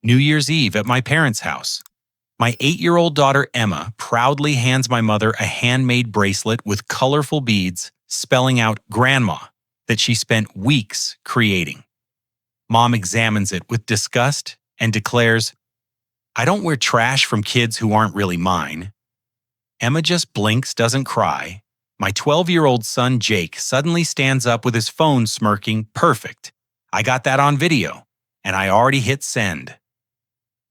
New Year's Eve at my parents' house. My 8-year-old daughter Emma proudly hands my mother a handmade bracelet with colorful beads spelling out Grandma that she spent weeks creating. Mom examines it with disgust and declares, "I don't wear trash from kids who aren't really mine." Emma just blinks, doesn't cry. My 12-year-old son Jake suddenly stands up with his phone smirking, "Perfect. I got that on video, and I already hit send."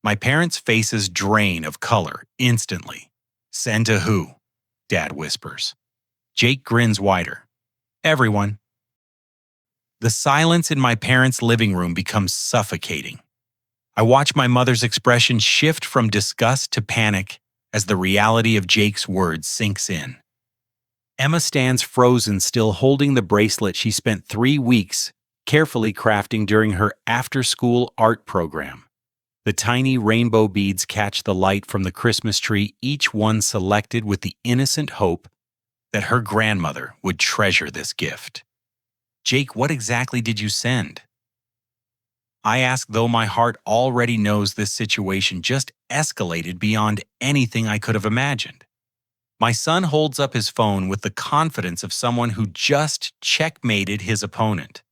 My parents' faces drain of color instantly. "Send to who?" Dad whispers. Jake grins wider. "Everyone." The silence in my parents' living room becomes suffocating. I watch my mother's expression shift from disgust to panic as the reality of Jake's words sinks in. Emma stands frozen, still holding the bracelet she spent 3 weeks carefully crafting during her after-school art program. The tiny rainbow beads catch the light from the Christmas tree, each one selected with the innocent hope that her grandmother would treasure this gift. "Jake, what exactly did you send?" I ask, though my heart already knows this situation just escalated beyond anything I could have imagined. My son holds up his phone with the confidence of someone who just checkmated his opponent.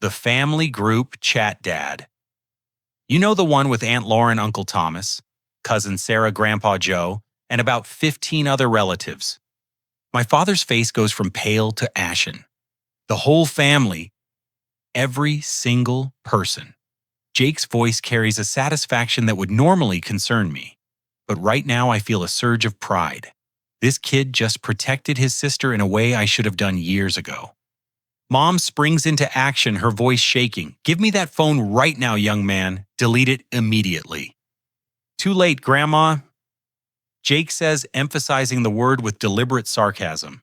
The family group chat, Dad. You know, the one with Aunt Lauren, Uncle Thomas, Cousin Sarah, Grandpa Joe, and about 15 other relatives. My father's face goes from pale to ashen. The whole family, every single person. Jake's voice carries a satisfaction that would normally concern me, but right now I feel a surge of pride. This kid just protected his sister in a way I should have done years ago. Mom springs into action, her voice shaking. "Give me that phone right now, young man. Delete it immediately." "Too late, Grandma," Jake says, emphasizing the word with deliberate sarcasm.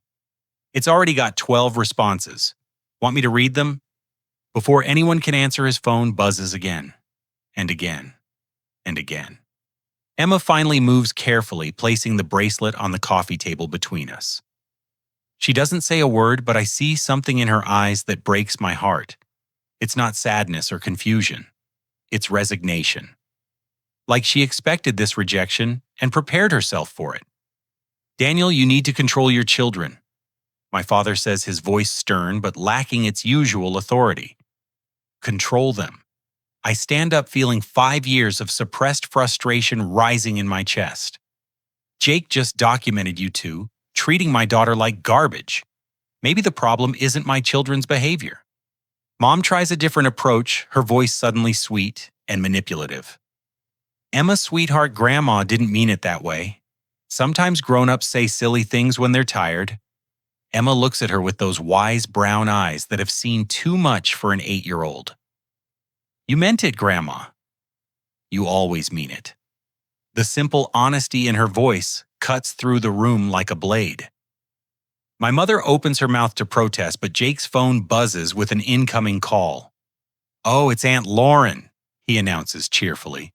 "It's already got 12 responses. Want me to read them?" Before anyone can answer, his phone buzzes again, and again, and again. Emma finally moves carefully, placing the bracelet on the coffee table between us. She doesn't say a word, but I see something in her eyes that breaks my heart. It's not sadness or confusion. It's resignation. Like she expected this rejection and prepared herself for it. "Daniel, you need to control your children," my father says, his voice stern but lacking its usual authority. Control them. I stand up, feeling 5 years of suppressed frustration rising in my chest. "Jake just documented you two, treating my daughter like garbage. Maybe the problem isn't my children's behavior." Mom tries a different approach, her voice suddenly sweet and manipulative. "Emma, sweetheart, Grandma didn't mean it that way. Sometimes grown-ups say silly things when they're tired." Emma looks at her with those wise brown eyes that have seen too much for an 8-year-old. "You meant it, Grandma." "You always mean it." The simple honesty in her voice cuts through the room like a blade. My mother opens her mouth to protest, but Jake's phone buzzes with an incoming call. "Oh, it's Aunt Lauren," he announces cheerfully.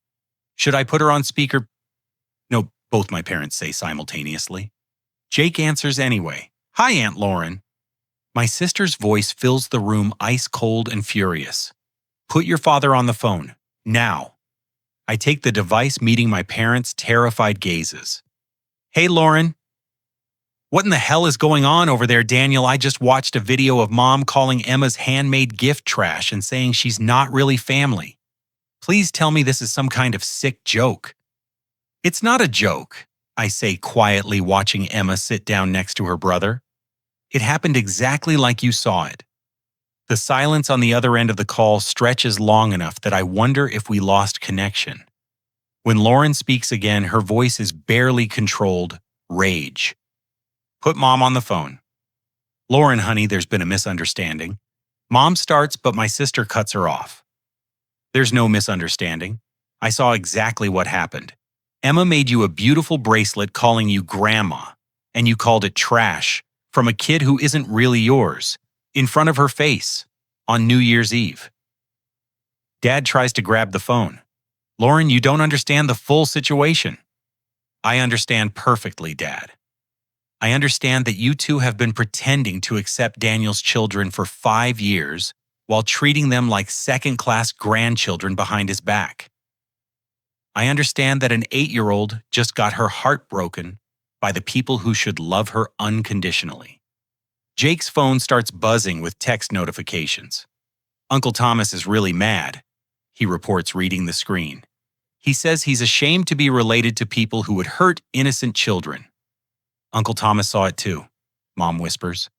"Should I put her on speaker?" "No," both my parents say simultaneously. Jake answers anyway. "Hi, Aunt Lauren." My sister's voice fills the room, ice cold and furious. "Put your father on the phone, now." I take the device, meeting my parents' terrified gazes. "Hey, Lauren." "What in the hell is going on over there, Daniel? I just watched a video of Mom calling Emma's handmade gift trash and saying she's not really family. Please tell me this is some kind of sick joke." "It's not a joke," I say quietly, watching Emma sit down next to her brother. "It happened exactly like you saw it." The silence on the other end of the call stretches long enough that I wonder if we lost connection. When Lauren speaks again, her voice is barely controlled rage. "Put Mom on the phone." "Lauren, honey, there's been a misunderstanding." Mom starts, but my sister cuts her off. "There's no misunderstanding. I saw exactly what happened. Emma made you a beautiful bracelet calling you Grandma, and you called it trash from a kid who isn't really yours, in front of her face, on New Year's Eve." Dad tries to grab the phone. "Lauren, you don't understand the full situation." "I understand perfectly, Dad. I understand that you two have been pretending to accept Daniel's children for 5 years while treating them like second-class grandchildren behind his back. I understand that an 8-year-old just got her heart broken by the people who should love her unconditionally. Jake's phone starts buzzing with text notifications. Uncle Thomas is really mad, he reports, reading the screen. He says he's ashamed to be related to people who would hurt innocent children. Uncle Thomas saw it too, Mom whispers.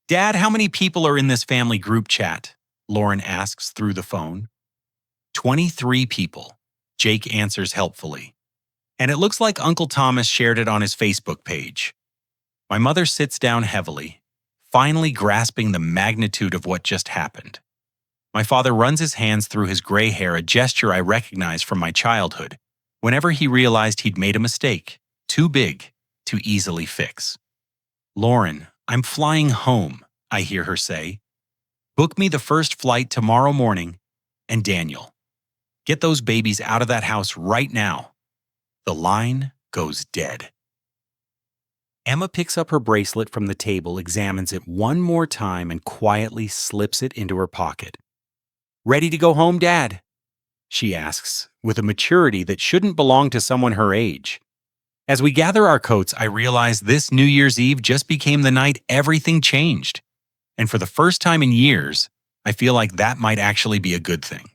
Dad, how many people are in this family group chat? Lauren asks through the phone. 23 people, Jake answers helpfully. And it looks like Uncle Thomas shared it on his Facebook page. My mother sits down heavily, finally grasping the magnitude of what just happened. My father runs his hands through his gray hair, a gesture I recognize from my childhood, whenever he realized he'd made a mistake, too big to easily fix. Lauren, I'm flying home, I hear her say. Book me the first flight tomorrow morning. And Daniel, get those babies out of that house right now. The line goes dead. Emma picks up her bracelet from the table, examines it one more time, and quietly slips it into her pocket. Ready to go home, Dad? She asks, with a maturity that shouldn't belong to someone her age. As we gather our coats, I realize this New Year's Eve just became the night everything changed. And for the first time in years, I feel like that might actually be a good thing.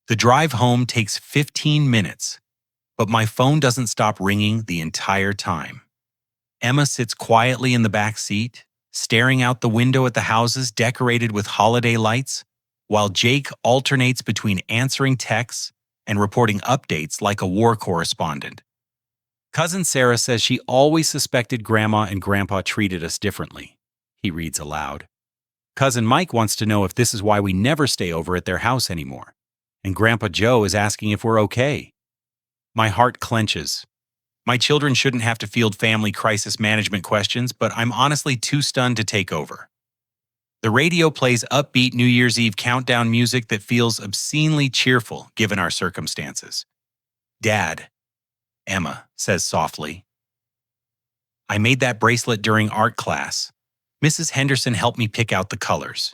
The drive home takes 15 minutes, but my phone doesn't stop ringing the entire time. Emma sits quietly in the back seat, staring out the window at the houses decorated with holiday lights, while Jake alternates between answering texts and reporting updates like a war correspondent. Cousin Sarah says she always suspected Grandma and Grandpa treated us differently, he reads aloud. Cousin Mike wants to know if this is why we never stay over at their house anymore, and Grandpa Joe is asking if we're okay. My heart clenches. My children shouldn't have to field family crisis management questions, but I'm honestly too stunned to take over. The radio plays upbeat New Year's Eve countdown music that feels obscenely cheerful given our circumstances. Dad, Emma says softly. I made that bracelet during art class. Mrs. Henderson helped me pick out the colors.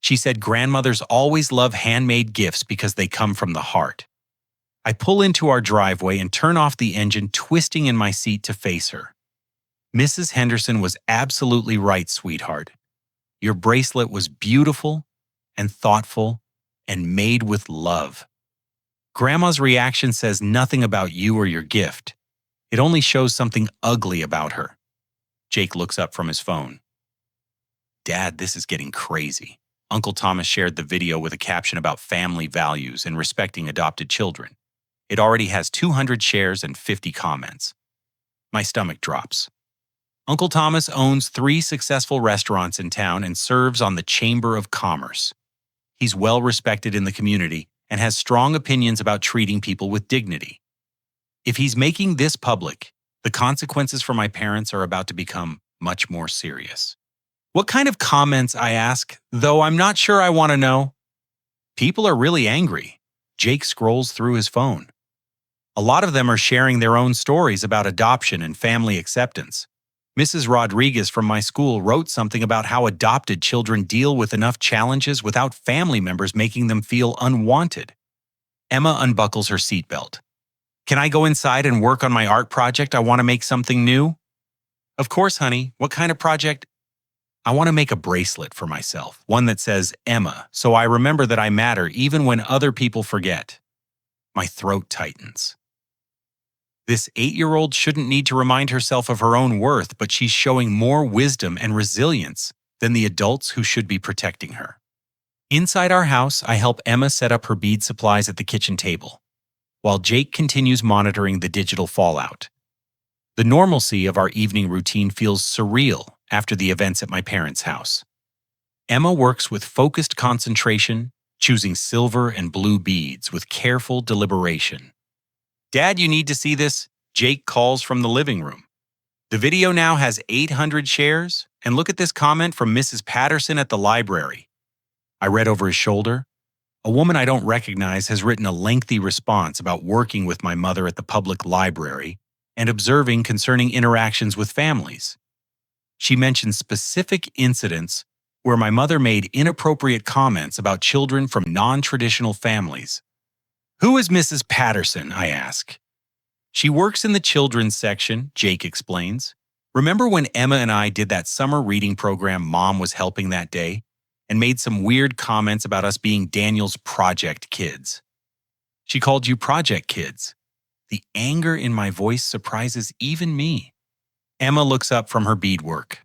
She said grandmothers always love handmade gifts because they come from the heart. I pull into our driveway and turn off the engine, twisting in my seat to face her. Mrs. Henderson was absolutely right, sweetheart. Your bracelet was beautiful and thoughtful and made with love. Grandma's reaction says nothing about you or your gift. It only shows something ugly about her. Jake looks up from his phone. Dad, this is getting crazy. Uncle Thomas shared the video with a caption about family values and respecting adopted children. It already has 200 shares and 50 comments. My stomach drops. Uncle Thomas owns 3 successful restaurants in town and serves on the Chamber of Commerce. He's well respected in the community and has strong opinions about treating people with dignity. If he's making this public, the consequences for my parents are about to become much more serious. What kind of comments, I ask, though I'm not sure I want to know. People are really angry. Jake scrolls through his phone. A lot of them are sharing their own stories about adoption and family acceptance. Mrs. Rodriguez from my school wrote something about how adopted children deal with enough challenges without family members making them feel unwanted. Emma unbuckles her seatbelt. Can I go inside and work on my art project? I want to make something new. Of course, honey. What kind of project? I want to make a bracelet for myself, one that says Emma, so I remember that I matter even when other people forget. My throat tightens. This 8-year-old shouldn't need to remind herself of her own worth, but she's showing more wisdom and resilience than the adults who should be protecting her. Inside our house, I help Emma set up her bead supplies at the kitchen table, while Jake continues monitoring the digital fallout. The normalcy of our evening routine feels surreal after the events at my parents' house. Emma works with focused concentration, choosing silver and blue beads with careful deliberation. Dad, you need to see this, Jake calls from the living room. The video now has 800 shares, and look at this comment from Mrs. Patterson at the library. I read over his shoulder. A woman I don't recognize has written a lengthy response about working with my mother at the public library and observing concerning interactions with families. She mentioned specific incidents where my mother made inappropriate comments about children from non-traditional families. Who is Mrs. Patterson? I ask. She works in the children's section, Jake explains. Remember when Emma and I did that summer reading program Mom was helping that day and made some weird comments about us being Daniel's project kids? She called you project kids. The anger in my voice surprises even me. Emma looks up from her beadwork.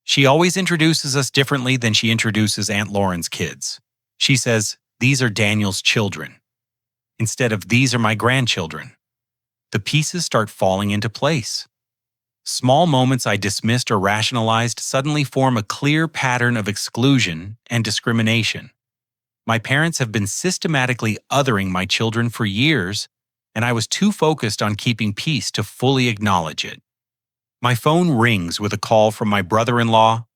She always introduces us differently than she introduces Aunt Lauren's kids. She says, "These are Daniel's children," instead of "These are my grandchildren." The pieces start falling into place. Small moments I dismissed or rationalized suddenly form a clear pattern of exclusion and discrimination. My parents have been systematically othering my children for years, and I was too focused on keeping peace to fully acknowledge it. My phone rings with a call from my brother-in-law,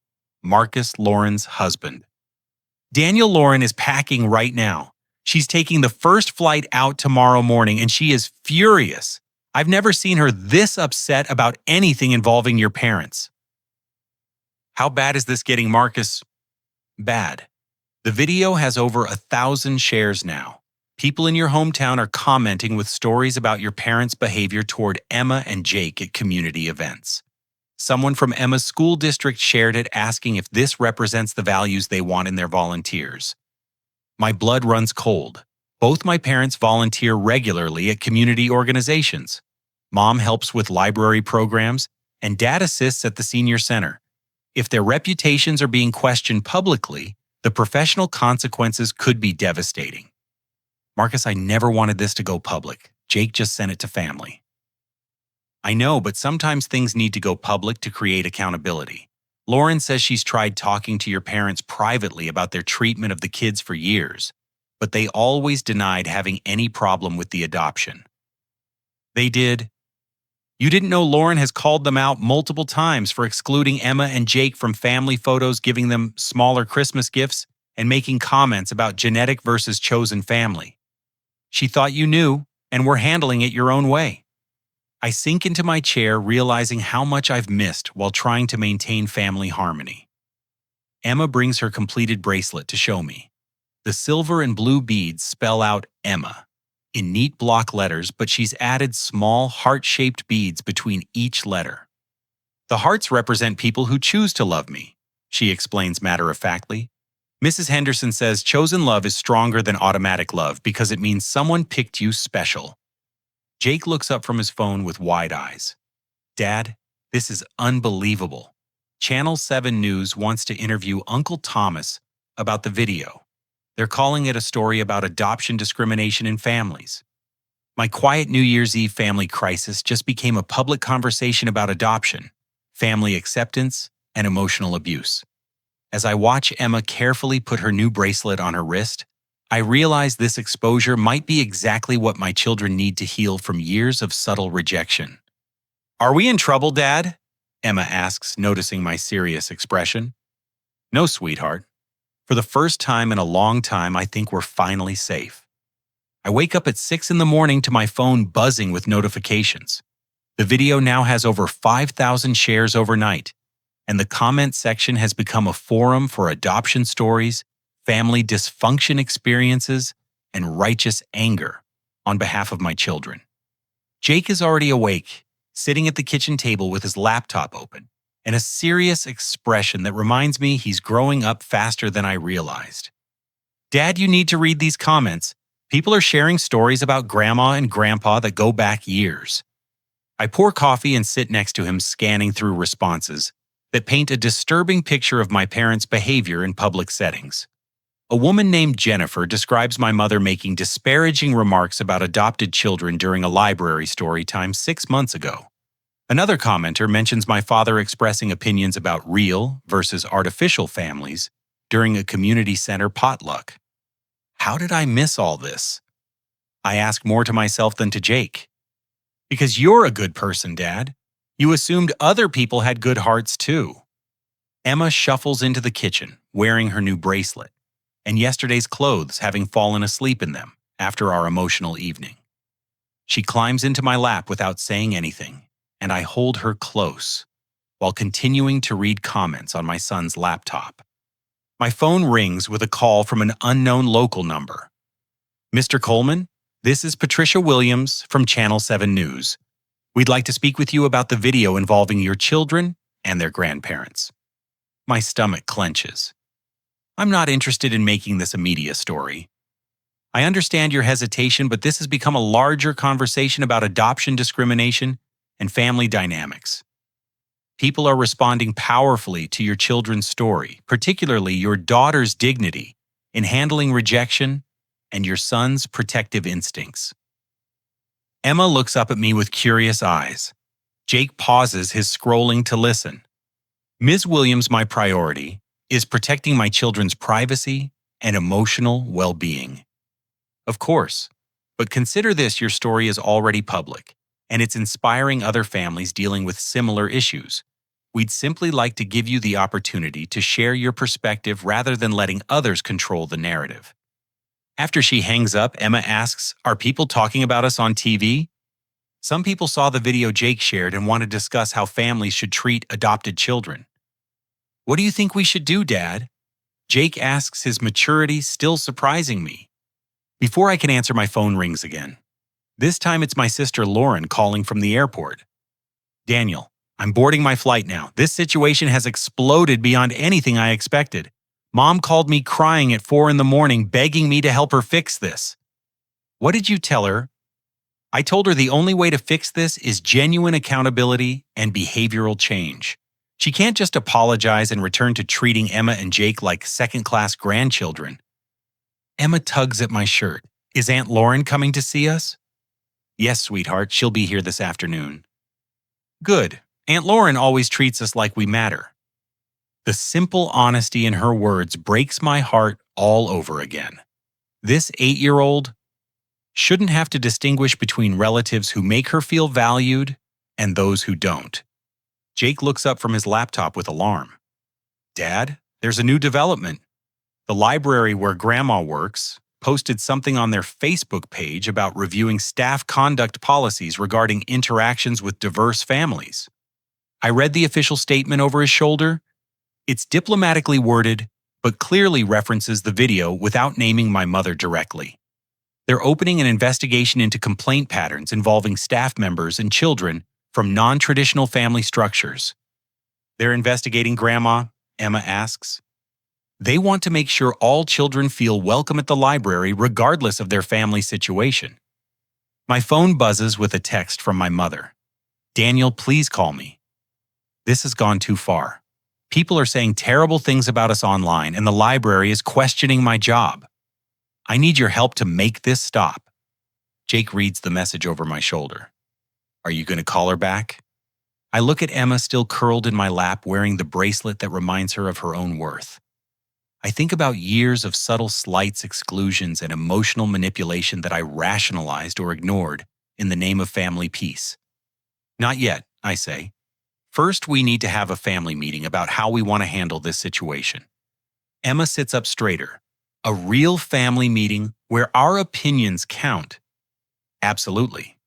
Marcus Lauren's husband. Daniel Lauren is packing right now. She's taking the first flight out tomorrow morning, and she is furious. I've never seen her this upset about anything involving your parents. How bad is this getting, Marcus? Bad. The video has over 1,000 shares now. People in your hometown are commenting with stories about your parents' behavior toward Emma and Jake at community events. Someone from Emma's school district shared it, asking if this represents the values they want in their volunteers. My blood runs cold. Both my parents volunteer regularly at community organizations. Mom helps with library programs, and Dad assists at the senior center. If their reputations are being questioned publicly, the professional consequences could be devastating. Marcus, I never wanted this to go public. Jake just sent it to family. I know, but sometimes things need to go public to create accountability. Lauren says she's tried talking to your parents privately about their treatment of the kids for years, but they always denied having any problem with the adoption. They did. You didn't know Lauren has called them out multiple times for excluding Emma and Jake from family photos, giving them smaller Christmas gifts, and making comments about genetic versus chosen family. She thought you knew and were handling it your own way. I sink into my chair, realizing how much I've missed while trying to maintain family harmony. Emma brings her completed bracelet to show me. The silver and blue beads spell out Emma in neat block letters, but she's added small heart-shaped beads between each letter. The hearts represent people who choose to love me, she explains matter-of-factly. Mrs. Henderson says chosen love is stronger than automatic love because it means someone picked you special. Jake looks up from his phone with wide eyes. Dad, this is unbelievable. Channel 7 News wants to interview Uncle Thomas about the video. They're calling it a story about adoption discrimination in families. My quiet New Year's Eve family crisis just became a public conversation about adoption, family acceptance, and emotional abuse. As I watch Emma carefully put her new bracelet on her wrist, I realize this exposure might be exactly what my children need to heal from years of subtle rejection. Are we in trouble, Dad? Emma asks, noticing my serious expression. No, sweetheart. For the first time in a long time, I think we're finally safe. I wake up at 6 in the morning to my phone buzzing with notifications. The video now has over 5,000 shares overnight, and the comment section has become a forum for adoption stories, family dysfunction experiences, and righteous anger on behalf of my children. Jake is already awake, sitting at the kitchen table with his laptop open, and a serious expression that reminds me he's growing up faster than I realized. Dad, you need to read these comments. People are sharing stories about Grandma and Grandpa that go back years. I pour coffee and sit next to him, scanning through responses that paint a disturbing picture of my parents' behavior in public settings. A woman named Jennifer describes my mother making disparaging remarks about adopted children during a library story time 6 months ago. Another commenter mentions my father expressing opinions about real versus artificial families during a community center potluck. How did I miss all this? I ask more to myself than to Jake. Because you're a good person, Dad. You assumed other people had good hearts too. Emma shuffles into the kitchen, wearing her new bracelet, and yesterday's clothes having fallen asleep in them after our emotional evening. She climbs into my lap without saying anything, and I hold her close while continuing to read comments on my son's laptop. My phone rings with a call from an unknown local number. Mr. Coleman, this is Patricia Williams from Channel 7 News. We'd like to speak with you about the video involving your children and their grandparents. My stomach clenches. I'm not interested in making this a media story. I understand your hesitation, but this has become a larger conversation about adoption discrimination and family dynamics. People are responding powerfully to your children's story, particularly your daughter's dignity in handling rejection and your son's protective instincts. Emma looks up at me with curious eyes. Jake pauses his scrolling to listen. Ms. Williams, my priority is protecting my children's privacy and emotional well-being. Of course, but consider this: your story is already public, and it's inspiring other families dealing with similar issues. We'd simply like to give you the opportunity to share your perspective rather than letting others control the narrative. After she hangs up, Emma asks, "Are people talking about us on TV?" Some people saw the video Jake shared and want to discuss how families should treat adopted children. What do you think we should do, Dad? Jake asks, his maturity still surprising me. Before I can answer, my phone rings again. This time it's my sister Lauren calling from the airport. "Daniel, I'm boarding my flight now. This situation has exploded beyond anything I expected. Mom called me crying at 4 a.m, begging me to help her fix this." "What did you tell her?" "I told her the only way to fix this is genuine accountability and behavioral change. She can't just apologize and return to treating Emma and Jake like second-class grandchildren." Emma tugs at my shirt. "Is Aunt Lauren coming to see us?" "Yes, sweetheart, she'll be here this afternoon." "Good. Aunt Lauren always treats us like we matter." The simple honesty in her words breaks my heart all over again. This 8-year-old shouldn't have to distinguish between relatives who make her feel valued and those who don't. Jake looks up from his laptop with alarm. "Dad, there's a new development. The library where Grandma works posted something on their Facebook page about reviewing staff conduct policies regarding interactions with diverse families." I read the official statement over his shoulder. It's diplomatically worded, but clearly references the video without naming my mother directly. They're opening an investigation into complaint patterns involving staff members and children from non-traditional family structures. "They're investigating Grandma?" Emma asks. "They want to make sure all children feel welcome at the library regardless of their family situation." My phone buzzes with a text from my mother. "Daniel, please call me. This has gone too far. People are saying terrible things about us online, and the library is questioning my job. I need your help to make this stop." Jake reads the message over my shoulder. "Are you going to call her back?" I look at Emma still curled in my lap, wearing the bracelet that reminds her of her own worth. I think about years of subtle slights, exclusions, and emotional manipulation that I rationalized or ignored in the name of family peace. "Not yet," I say. "First, we need to have a family meeting about how we want to handle this situation." Emma sits up straighter. "A real family meeting where our opinions count?" "Absolutely.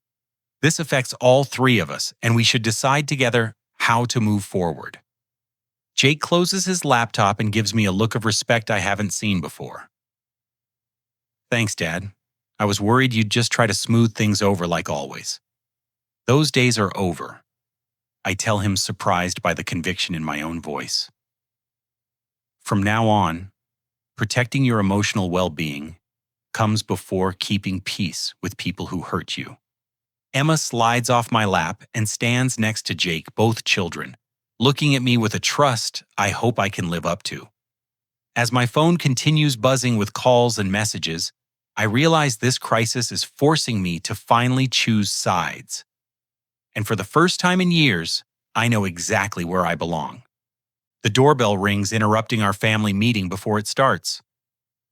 This affects all three of us, and we should decide together how to move forward." Jake closes his laptop and gives me a look of respect I haven't seen before. "Thanks, Dad. I was worried you'd just try to smooth things over like always." "Those days are over," I tell him, surprised by the conviction in my own voice. From now on, protecting your emotional well-being comes before keeping peace with people who hurt you. Emma slides off my lap and stands next to Jake, both children, looking at me with a trust I hope I can live up to. As my phone continues buzzing with calls and messages, I realize this crisis is forcing me to finally choose sides. And for the first time in years, I know exactly where I belong. The doorbell rings, interrupting our family meeting before it starts.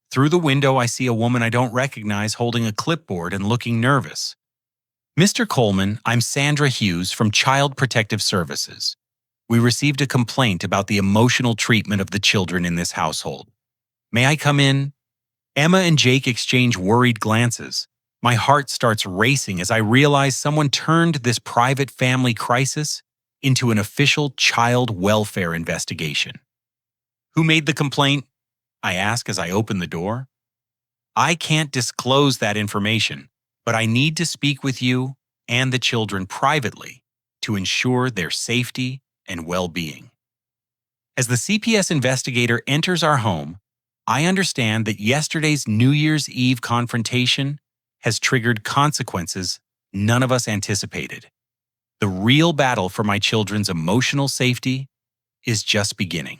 Through the window, I see a woman I don't recognize holding a clipboard and looking nervous. "Mr. Coleman, I'm Sandra Hughes from Child Protective Services. We received a complaint about the emotional treatment of the children in this household. May I come in?" Emma and Jake exchange worried glances. My heart starts racing as I realize someone turned this private family crisis into an official child welfare investigation. "Who made the complaint?" I ask as I open the door. I can't disclose that information, but I need to speak with you and the children privately to ensure their safety and well-being. As the CPS investigator enters our home, I understand that yesterday's New Year's Eve confrontation has triggered consequences none of us anticipated. The real battle for my children's emotional safety is just beginning.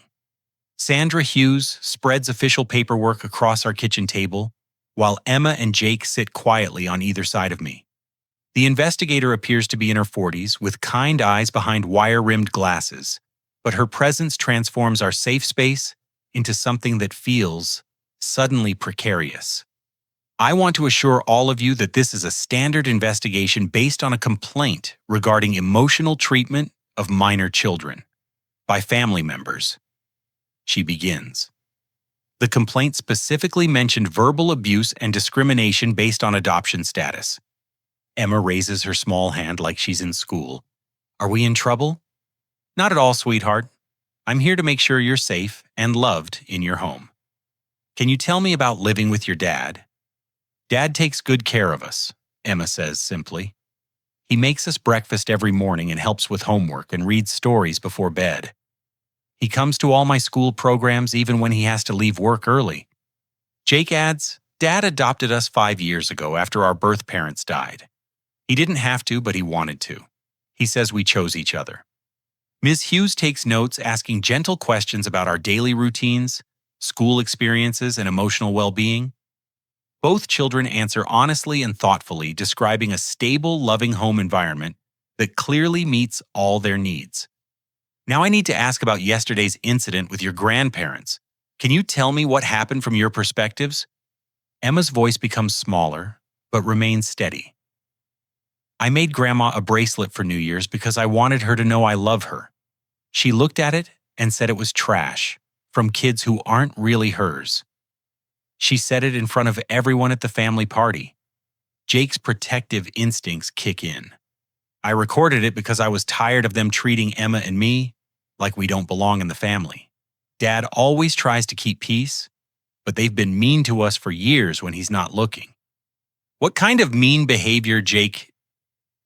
Sandra Hughes spreads official paperwork across our kitchen table, while Emma and Jake sit quietly on either side of me. The investigator appears to be in her 40s with kind eyes behind wire-rimmed glasses, but her presence transforms our safe space into something that feels suddenly precarious. I want to assure all of you that this is a standard investigation based on a complaint regarding emotional treatment of minor children by family members. She begins. The complaint specifically mentioned verbal abuse and discrimination based on adoption status. Emma raises her small hand like she's in school. Are we in trouble? Not at all, sweetheart. I'm here to make sure you're safe and loved in your home. Can you tell me about living with your dad? Dad takes good care of us, Emma says simply. He makes us breakfast every morning and helps with homework and reads stories before bed. He comes to all my school programs even when he has to leave work early. Jake adds, Dad adopted us 5 years ago after our birth parents died. He didn't have to, but he wanted to. He says we chose each other. Ms. Hughes takes notes, asking gentle questions about our daily routines, school experiences, and emotional well-being. Both children answer honestly and thoughtfully, describing a stable, loving home environment that clearly meets all their needs. Now I need to ask about yesterday's incident with your grandparents. Can you tell me what happened from your perspectives? Emma's voice becomes smaller, but remains steady. I made Grandma a bracelet for New Year's because I wanted her to know I love her. She looked at it and said it was trash, from kids who aren't really hers. She said it in front of everyone at the family party. Jake's protective instincts kick in. I recorded it because I was tired of them treating Emma and me like we don't belong in the family. Dad always tries to keep peace, but they've been mean to us for years when he's not looking. What kind of mean behavior, Jake?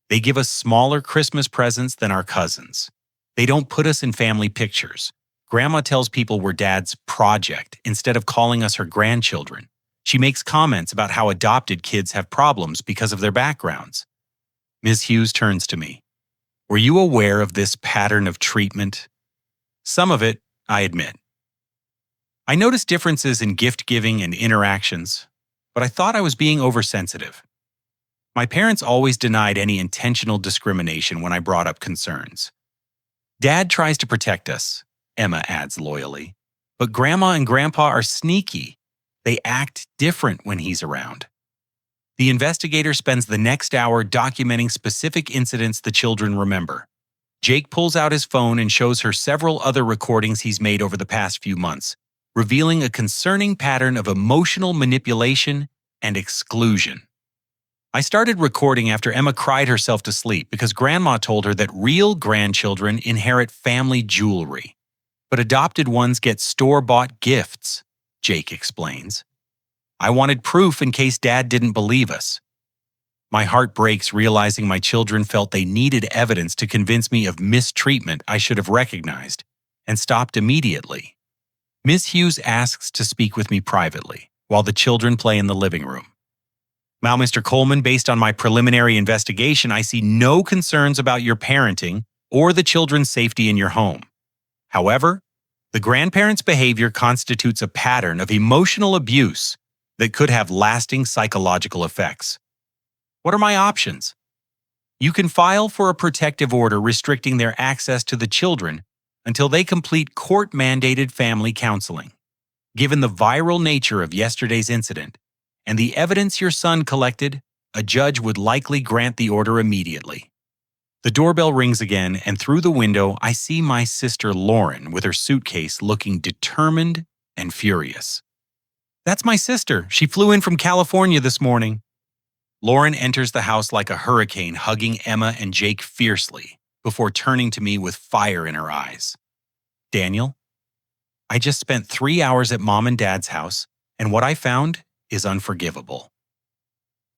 They give us smaller Christmas presents than our cousins. They don't put us in family pictures. Grandma tells people we're Dad's project instead of calling us her grandchildren. She makes comments about how adopted kids have problems because of their backgrounds. Ms. Hughes turns to me. Were you aware of this pattern of treatment? Some of it, I admit. I noticed differences in gift giving and interactions, but I thought I was being oversensitive. My parents always denied any intentional discrimination when I brought up concerns. Dad tries to protect us, Emma adds loyally, but Grandma and Grandpa are sneaky. They act different when he's around. The investigator spends the next hour documenting specific incidents the children remember. Jake pulls out his phone and shows her several other recordings he's made over the past few months, revealing a concerning pattern of emotional manipulation and exclusion. I started recording after Emma cried herself to sleep because Grandma told her that real grandchildren inherit family jewelry, but adopted ones get store-bought gifts, Jake explains. I wanted proof in case Dad didn't believe us. My heart breaks realizing my children felt they needed evidence to convince me of mistreatment I should have recognized, and stopped immediately. Ms. Hughes asks to speak with me privately, while the children play in the living room. Now, Mr. Coleman, based on my preliminary investigation, I see no concerns about your parenting or the children's safety in your home. However, the grandparents' behavior constitutes a pattern of emotional abuse that could have lasting psychological effects. What are my options? You can file for a protective order restricting their access to the children until they complete court-mandated family counseling. Given the viral nature of yesterday's incident and the evidence your son collected, a judge would likely grant the order immediately. The doorbell rings again, and through the window, I see my sister Lauren with her suitcase looking determined and furious. That's my sister. She flew in from California this morning. Lauren enters the house like a hurricane, hugging Emma and Jake fiercely, before turning to me with fire in her eyes. Daniel, I just spent 3 hours at Mom and Dad's house, and what I found is unforgivable.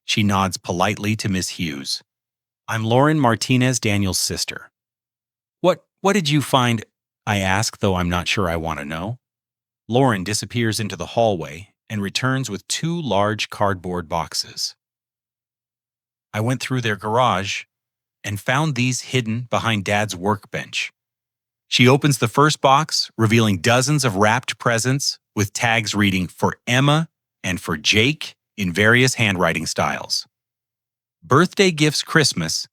She nods politely to Miss Hughes. I'm Lauren Martinez Daniel's sister. What did you find? I ask, though I'm not sure I want to know. Lauren disappears into the hallway and returns with two large cardboard boxes. I went through their garage and found these hidden behind Dad's workbench. She opens the first box, revealing dozens of wrapped presents with tags reading for Emma and for Jake in various handwriting styles. Birthday Gifts Christmas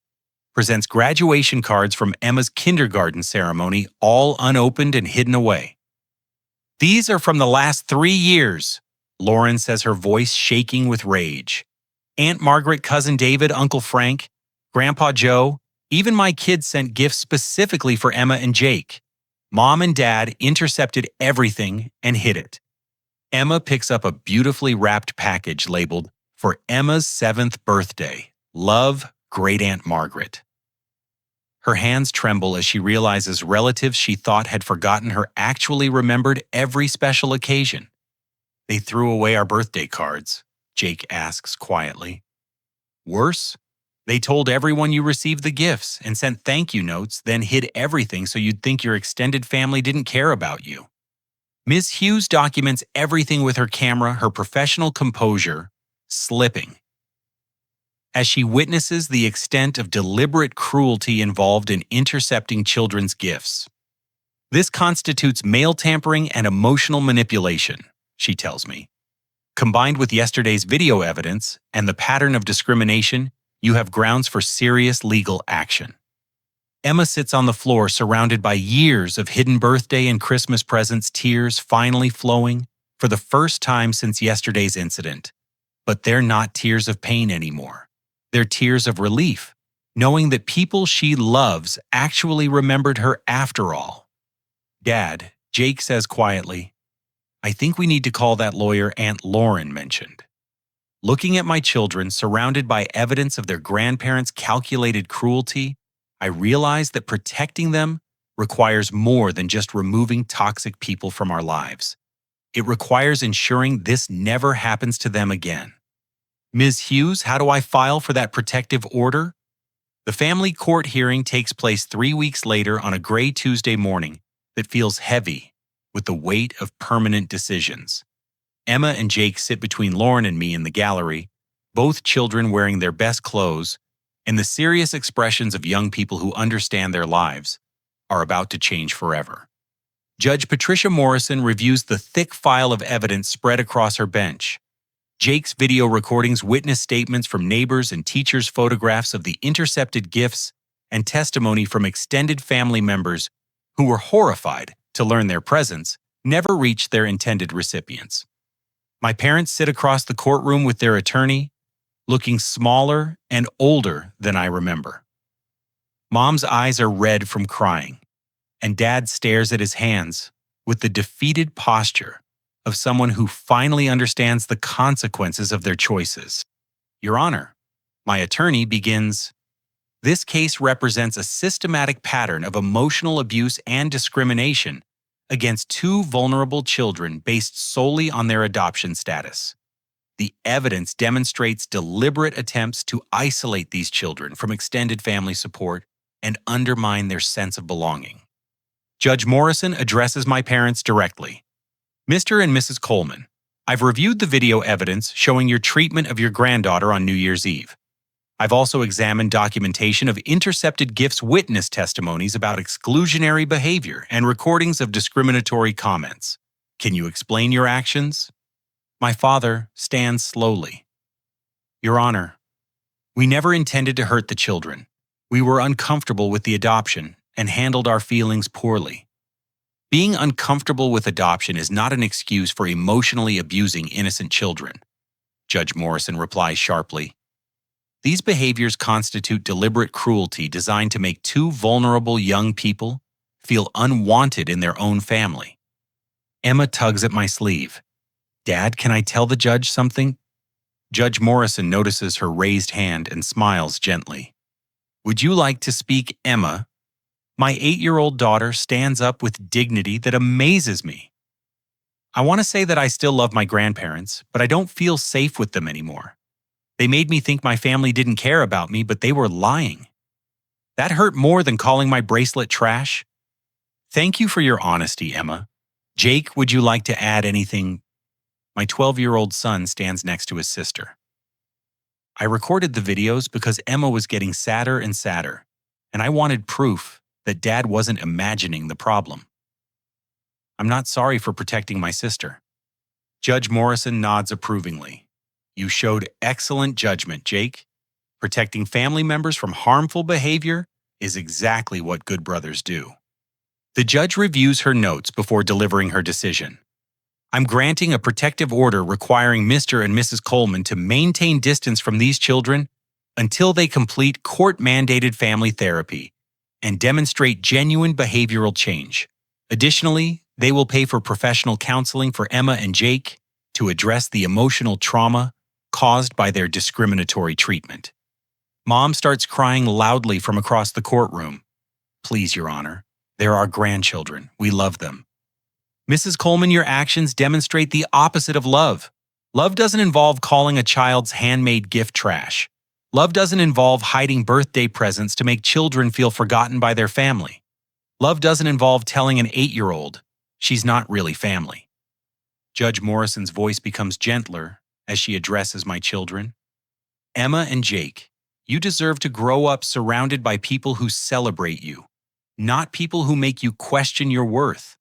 presents graduation cards from Emma's kindergarten ceremony, all unopened and hidden away. These are from the last 3 years, Lauren says, her voice shaking with rage. Aunt Margaret, Cousin David, Uncle Frank, Grandpa Joe, even my kids sent gifts specifically for Emma and Jake. Mom and Dad intercepted everything and hid it. Emma picks up a beautifully wrapped package labeled, "For Emma's 7th birthday. Love, Great Aunt Margaret." Her hands tremble as she realizes relatives she thought had forgotten her actually remembered every special occasion. They threw away our birthday cards, Jake asks quietly. Worse, they told everyone you received the gifts and sent thank you notes, then hid everything so you'd think your extended family didn't care about you. Ms. Hughes documents everything with her camera, her professional composure slipping, as she witnesses the extent of deliberate cruelty involved in intercepting children's gifts. This constitutes mail tampering and emotional manipulation, she tells me. Combined with yesterday's video evidence and the pattern of discrimination, you have grounds for serious legal action. Emma sits on the floor surrounded by years of hidden birthday and Christmas presents, tears finally flowing for the first time since yesterday's incident. But they're not tears of pain anymore. They're tears of relief, knowing that people she loves actually remembered her after all. Dad, Jake says quietly, I think we need to call that lawyer Aunt Lauren mentioned. Looking at my children surrounded by evidence of their grandparents' calculated cruelty, I realize that protecting them requires more than just removing toxic people from our lives. It requires ensuring this never happens to them again. Ms. Hughes, how do I file for that protective order? The family court hearing takes place 3 weeks later on a gray Tuesday morning that feels heavy with the weight of permanent decisions. Emma and Jake sit between Lauren and me in the gallery, both children wearing their best clothes, and the serious expressions of young people who understand their lives are about to change forever. Judge Patricia Morrison reviews the thick file of evidence spread across her bench. Jake's video recordings, witness statements from neighbors and teachers, photographs of the intercepted gifts, and testimony from extended family members who were horrified to learn their presents never reached their intended recipients. My parents sit across the courtroom with their attorney, looking smaller and older than I remember. Mom's eyes are red from crying, and Dad stares at his hands with the defeated posture of someone who finally understands the consequences of their choices. Your Honor, my attorney begins, this case represents a systematic pattern of emotional abuse and discrimination against two vulnerable children based solely on their adoption status. The evidence demonstrates deliberate attempts to isolate these children from extended family support and undermine their sense of belonging. Judge Morrison addresses my parents directly. Mr. and Mrs. Coleman, I've reviewed the video evidence showing your treatment of your granddaughter on New Year's Eve. I've also examined documentation of intercepted gifts, witness testimonies about exclusionary behavior, and recordings of discriminatory comments. Can you explain your actions? My father stands slowly. Your Honor, we never intended to hurt the children. We were uncomfortable with the adoption and handled our feelings poorly. Being uncomfortable with adoption is not an excuse for emotionally abusing innocent children, Judge Morrison replies sharply. These behaviors constitute deliberate cruelty designed to make two vulnerable young people feel unwanted in their own family. Emma tugs at my sleeve. Dad, can I tell the judge something? Judge Morrison notices her raised hand and smiles gently. Would you like to speak, Emma? My 8-year-old daughter stands up with dignity that amazes me. I want to say that I still love my grandparents, but I don't feel safe with them anymore. They made me think my family didn't care about me, but they were lying. That hurt more than calling my bracelet trash. Thank you for your honesty, Emma. Jake, would you like to add anything? My 12-year-old son stands next to his sister. I recorded the videos because Emma was getting sadder and sadder, and I wanted proof that Dad wasn't imagining the problem. I'm not sorry for protecting my sister. Judge Morrison nods approvingly. You showed excellent judgment, Jake. Protecting family members from harmful behavior is exactly what good brothers do. The judge reviews her notes before delivering her decision. I'm granting a protective order requiring Mr. and Mrs. Coleman to maintain distance from these children until they complete court-mandated family therapy and demonstrate genuine behavioral change. Additionally, they will pay for professional counseling for Emma and Jake to address the emotional trauma caused by their discriminatory treatment. Mom starts crying loudly from across the courtroom. Please, Your Honor, they're our grandchildren. We love them. Mrs. Coleman, your actions demonstrate the opposite of love. Love doesn't involve calling a child's handmade gift trash. Love doesn't involve hiding birthday presents to make children feel forgotten by their family. Love doesn't involve telling an 8-year-old, she's not really family. Judge Morrison's voice becomes gentler as she addresses my children. Emma and Jake, you deserve to grow up surrounded by people who celebrate you, not people who make you question your worth.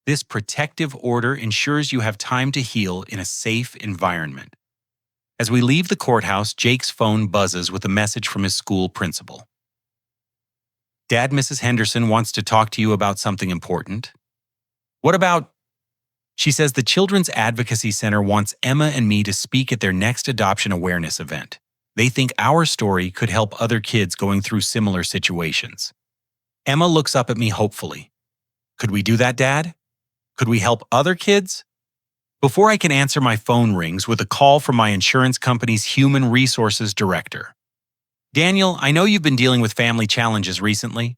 This protective order ensures you have time to heal in a safe environment. As we leave the courthouse, Jake's phone buzzes with a message from his school principal. Dad, Mrs. Henderson wants to talk to you about something important. What about? She says the Children's Advocacy Center wants Emma and me to speak at their next adoption awareness event. They think our story could help other kids going through similar situations. Emma looks up at me hopefully. Could we do that, Dad? Could we help other kids? Before I can answer, my phone rings with a call from my insurance company's human resources director. Daniel, I know you've been dealing with family challenges recently.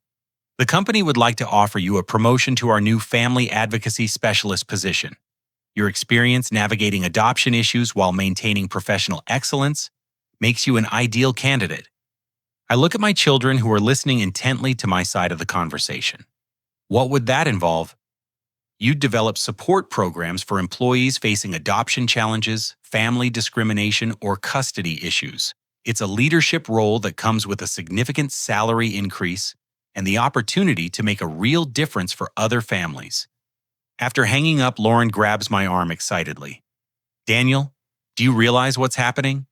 The company would like to offer you a promotion to our new family advocacy specialist position. Your experience navigating adoption issues while maintaining professional excellence makes you an ideal candidate. I look at my children who are listening intently to my side of the conversation. What would that involve? You'd develop support programs for employees facing adoption challenges, family discrimination, or custody issues. It's a leadership role that comes with a significant salary increase and the opportunity to make a real difference for other families. After hanging up, Lauren grabs my arm excitedly. Daniel, do you realize what's happening?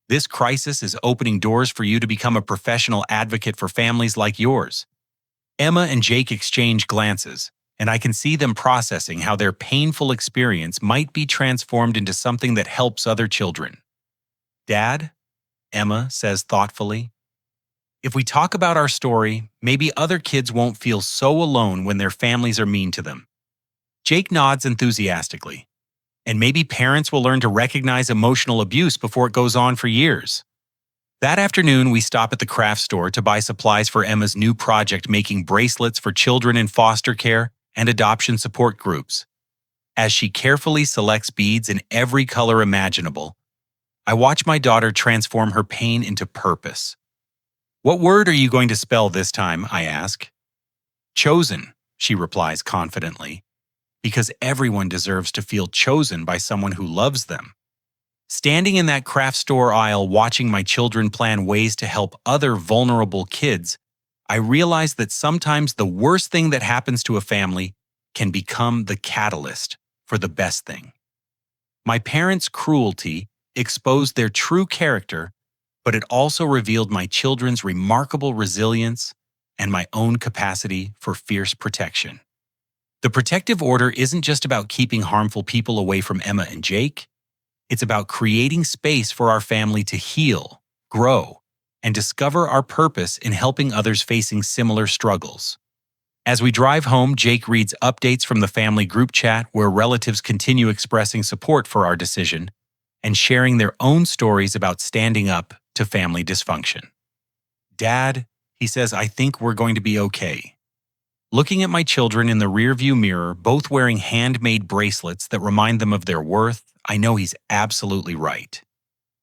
This crisis is opening doors for you to become a professional advocate for families like yours. Emma and Jake exchange glances, and I can see them processing how their painful experience might be transformed into something that helps other children. Dad, Emma says thoughtfully, if we talk about our story, maybe other kids won't feel so alone when their families are mean to them. Jake nods enthusiastically, and maybe parents will learn to recognize emotional abuse before it goes on for years. That afternoon, we stop at the craft store to buy supplies for Emma's new project making bracelets for children in foster care and adoption support groups. As she carefully selects beads in every color imaginable, I watch my daughter transform her pain into purpose. What word are you going to spell this time? I ask. Chosen, she replies confidently, because everyone deserves to feel chosen by someone who loves them. Standing in that craft store aisle watching my children plan ways to help other vulnerable kids, I realize that sometimes the worst thing that happens to a family can become the catalyst for the best thing. My parents' cruelty exposed their true character, but it also revealed my children's remarkable resilience and my own capacity for fierce protection. The protective order isn't just about keeping harmful people away from Emma and Jake. It's about creating space for our family to heal, grow, and discover our purpose in helping others facing similar struggles. As we drive home, Jake reads updates from the family group chat where relatives continue expressing support for our decision and sharing their own stories about standing up to family dysfunction. Dad, he says, I think we're going to be okay. Looking at my children in the rearview mirror, both wearing handmade bracelets that remind them of their worth, I know he's absolutely right.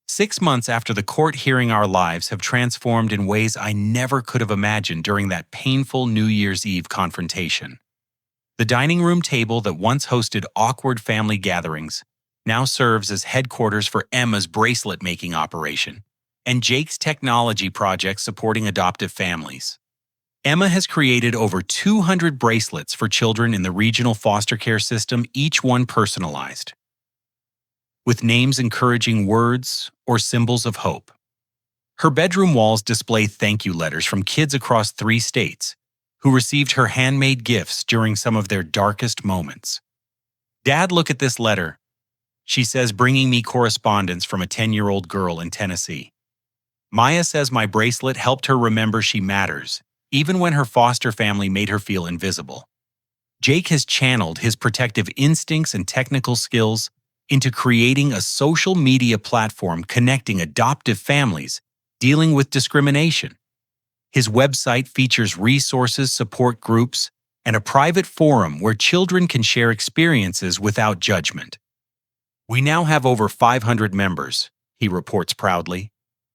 6 months after the court hearing, our lives have transformed in ways I never could have imagined during that painful New Year's Eve confrontation. The dining room table that once hosted awkward family gatherings now serves as headquarters for Emma's bracelet making operation and Jake's technology project supporting adoptive families. Emma has created over 200 bracelets for children in the regional foster care system, each one personalized, with names encouraging words or symbols of hope. Her bedroom walls display thank you letters from kids across 3 states who received her handmade gifts during some of their darkest moments. "Dad, look at this letter," she says, bringing me correspondence from a 10-year-old girl in Tennessee. Maya says my bracelet helped her remember she matters, even when her foster family made her feel invisible. Jake has channeled his protective instincts and technical skills into creating a social media platform connecting adoptive families dealing with discrimination. His website features resources, support groups, and a private forum where children can share experiences without judgment. "We now have over 500 members," he reports proudly,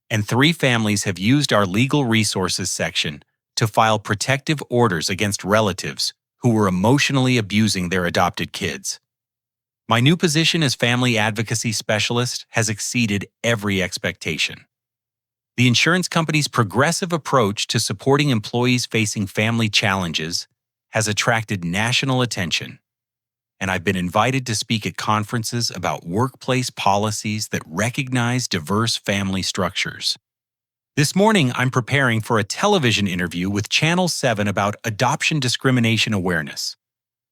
"and 3 families have used our legal resources section to file protective orders against relatives who were emotionally abusing their adopted kids." My new position as family advocacy specialist has exceeded every expectation. The insurance company's progressive approach to supporting employees facing family challenges has attracted national attention, and I've been invited to speak at conferences about workplace policies that recognize diverse family structures. This morning, I'm preparing for a television interview with Channel 7 about adoption discrimination awareness.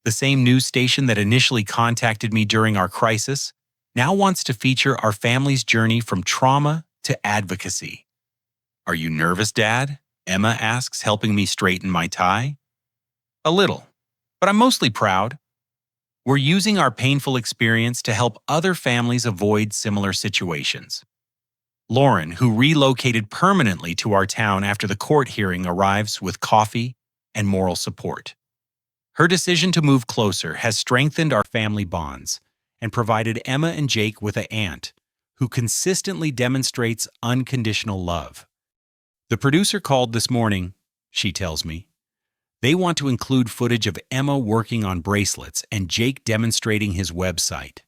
The same news station that initially contacted me during our crisis now wants to feature our family's journey from trauma to advocacy. "Are you nervous, Dad?" Emma asks, helping me straighten my tie. "A little, but I'm mostly proud. We're using our painful experience to help other families avoid similar situations." Lauren, who relocated permanently to our town after the court hearing, arrives with coffee and moral support. Her decision to move closer has strengthened our family bonds and provided Emma and Jake with an aunt who consistently demonstrates unconditional love. "The producer called this morning," she tells me. "They want to include footage of Emma working on bracelets and Jake demonstrating his website.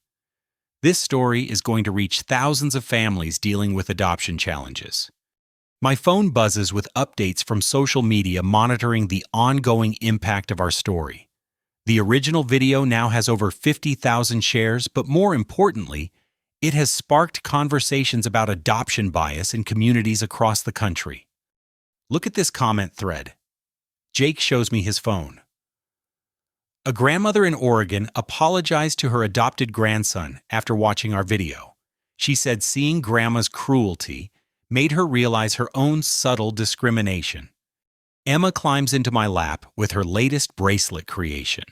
This story is going to reach thousands of families dealing with adoption challenges." My phone buzzes with updates from social media monitoring the ongoing impact of our story. The original video now has over 50,000 shares, but more importantly, it has sparked conversations about adoption bias in communities across the country. Look at this comment thread. Jake shows me his phone. "A grandmother in Oregon apologized to her adopted grandson after watching our video. She said seeing grandma's cruelty made her realize her own subtle discrimination." Emma climbs into my lap with her latest bracelet creation.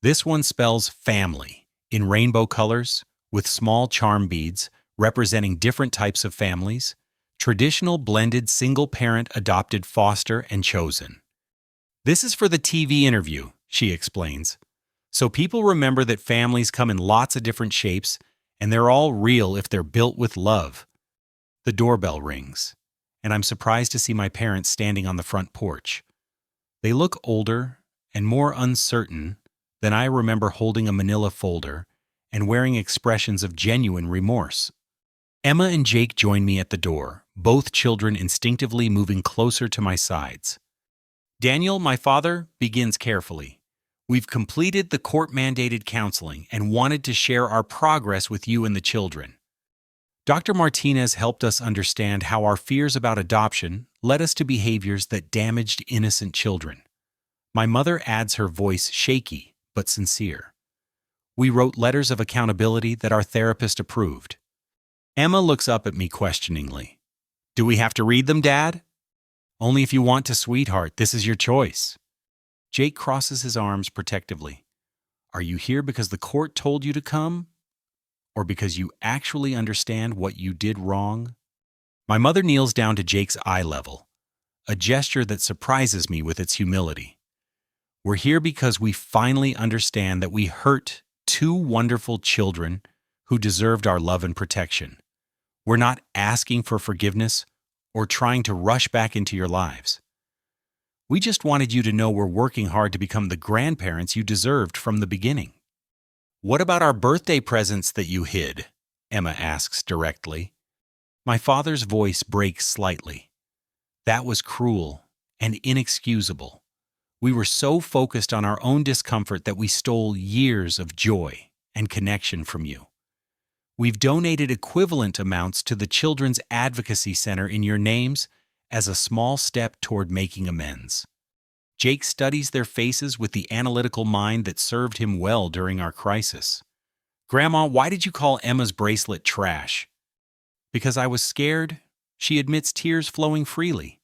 This one spells family in rainbow colors with small charm beads representing different types of families: traditional, blended, single-parent, adopted, foster, and chosen. "This is for the TV interview," she explains, "so people remember that families come in lots of different shapes and they're all real if they're built with love." The doorbell rings, and I'm surprised to see my parents standing on the front porch. They look older and more uncertain than I remember, holding a manila folder and wearing expressions of genuine remorse. Emma and Jake join me at the door, both children instinctively moving closer to my sides. "Daniel, my father," begins carefully, "we've completed the court-mandated counseling and wanted to share our progress with you and the children. Dr. Martinez helped us understand how our fears about adoption led us to behaviors that damaged innocent children." My mother adds, her voice shaky but sincere. "We wrote letters of accountability that our therapist approved." Emma looks up at me questioningly. "Do we have to read them, Dad?" "Only if you want to, sweetheart. This is your choice." Jake crosses his arms protectively. "Are you here because the court told you to come? Or because you actually understand what you did wrong?" My mother kneels down to Jake's eye level, a gesture that surprises me with its humility. We're here because we finally understand that we hurt two wonderful children who deserved our love and protection. We're not asking for forgiveness or trying to rush back into your lives. We just wanted you to know we're working hard to become the grandparents you deserved from the beginning. What about our birthday presents that you hid? Emma asks directly. My father's voice breaks slightly. That was cruel and inexcusable. We were so focused on our own discomfort that we stole years of joy and connection from you. We've donated equivalent amounts to the Children's Advocacy Center in your names as a small step toward making amends. Jake studies their faces with the analytical mind that served him well during our crisis. Grandma, why did you call Emma's bracelet trash? Because I was scared, she admits, tears flowing freely.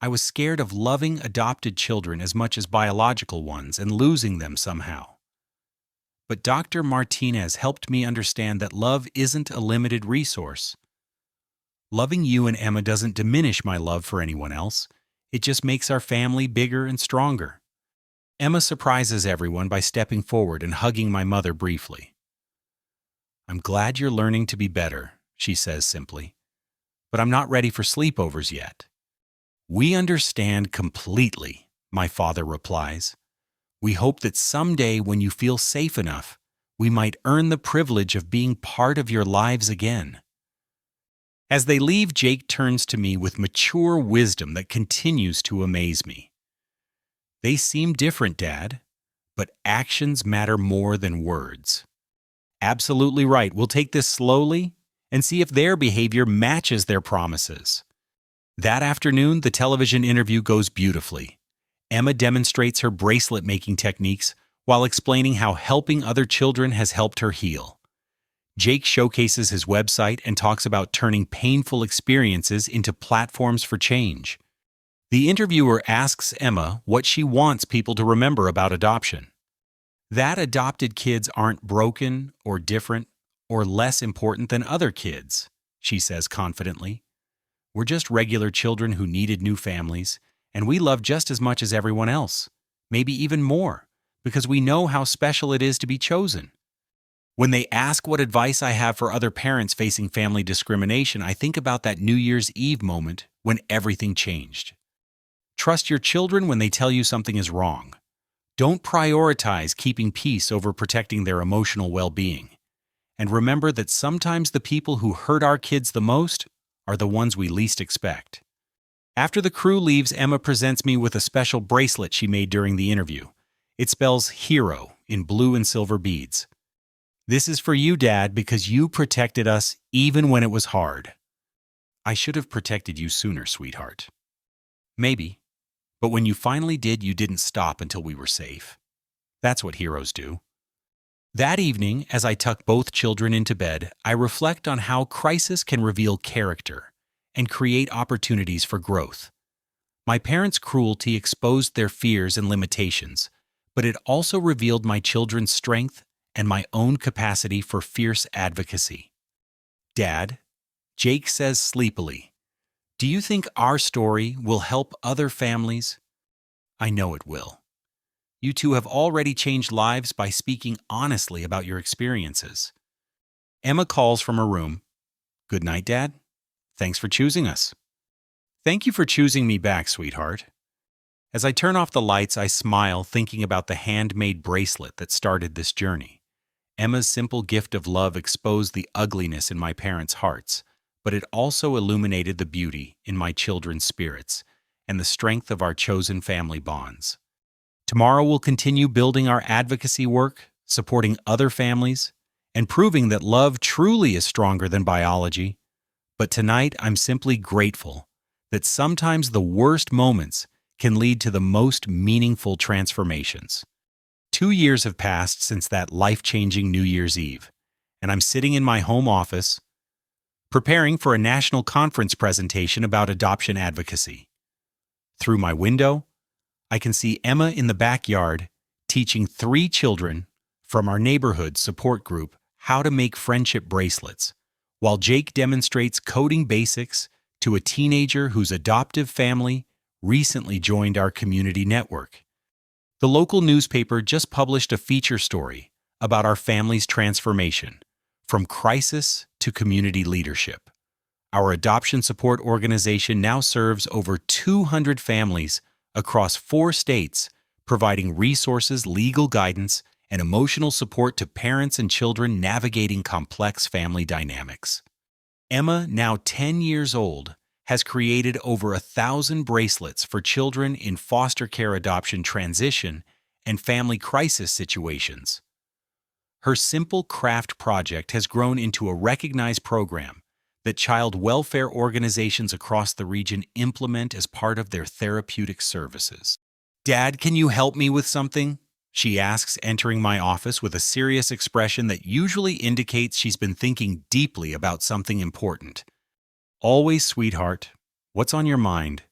I was scared of loving adopted children as much as biological ones and losing them somehow. But Dr. Martinez helped me understand that love isn't a limited resource. Loving you and Emma doesn't diminish my love for anyone else. It just makes our family bigger and stronger. Emma surprises everyone by stepping forward and hugging my mother briefly. I'm glad you're learning to be better, she says simply. But I'm not ready for sleepovers yet. We understand completely, my father replies. We hope that someday when you feel safe enough, we might earn the privilege of being part of your lives again. As they leave, Jake turns to me with mature wisdom that continues to amaze me. They seem different, Dad, but actions matter more than words. Absolutely right. We'll take this slowly and see if their behavior matches their promises. That afternoon, the television interview goes beautifully. Emma demonstrates her bracelet-making techniques while explaining how helping other children has helped her heal. Jake showcases his website and talks about turning painful experiences into platforms for change. The interviewer asks Emma what she wants people to remember about adoption. That adopted kids aren't broken or different or less important than other kids, she says confidently. We're just regular children who needed new families, and we love just as much as everyone else, maybe even more, because we know how special it is to be chosen. When they ask what advice I have for other parents facing family discrimination, I think about that New Year's Eve moment when everything changed. Trust your children when they tell you something is wrong. Don't prioritize keeping peace over protecting their emotional well-being. And remember that sometimes the people who hurt our kids the most are the ones we least expect. After the crew leaves, Emma presents me with a special bracelet she made during the interview. It spells HERO in blue and silver beads. This is for you, Dad, because you protected us even when it was hard. I should have protected you sooner, sweetheart. Maybe, but when you finally did, you didn't stop until we were safe. That's what heroes do. That evening, as I tuck both children into bed, I reflect on how crisis can reveal character and create opportunities for growth. My parents' cruelty exposed their fears and limitations, but it also revealed my children's strength and my own capacity for fierce advocacy. Dad, Jake says sleepily, do you think our story will help other families? I know it will. You two have already changed lives by speaking honestly about your experiences. Emma calls from her room. Good night, Dad. Thanks for choosing us. Thank you for choosing me back, sweetheart. As I turn off the lights, I smile, thinking about the handmade bracelet that started this journey. Emma's simple gift of love exposed the ugliness in my parents' hearts, but it also illuminated the beauty in my children's spirits and the strength of our chosen family bonds. Tomorrow we'll continue building our advocacy work, supporting other families, and proving that love truly is stronger than biology. But tonight I'm simply grateful that sometimes the worst moments can lead to the most meaningful transformations. 2 years have passed since that life-changing New Year's Eve, and I'm sitting in my home office, preparing for a national conference presentation about adoption advocacy. Through my window, I can see Emma in the backyard teaching 3 children from our neighborhood support group how to make friendship bracelets, while Jake demonstrates coding basics to a teenager whose adoptive family recently joined our community network. The local newspaper just published a feature story about our family's transformation from crisis to community leadership. Our adoption support organization now serves over 200 families across 4 states, providing resources, legal guidance, and emotional support to parents and children navigating complex family dynamics. Emma, now 10 years old, has created over 1,000 bracelets for children in foster care adoption transition and family crisis situations. Her simple craft project has grown into a recognized program that child welfare organizations across the region implement as part of their therapeutic services. "Dad, can you help me with something?" she asks, entering my office with a serious expression that usually indicates she's been thinking deeply about something important. "Always, sweetheart. What's on your mind?"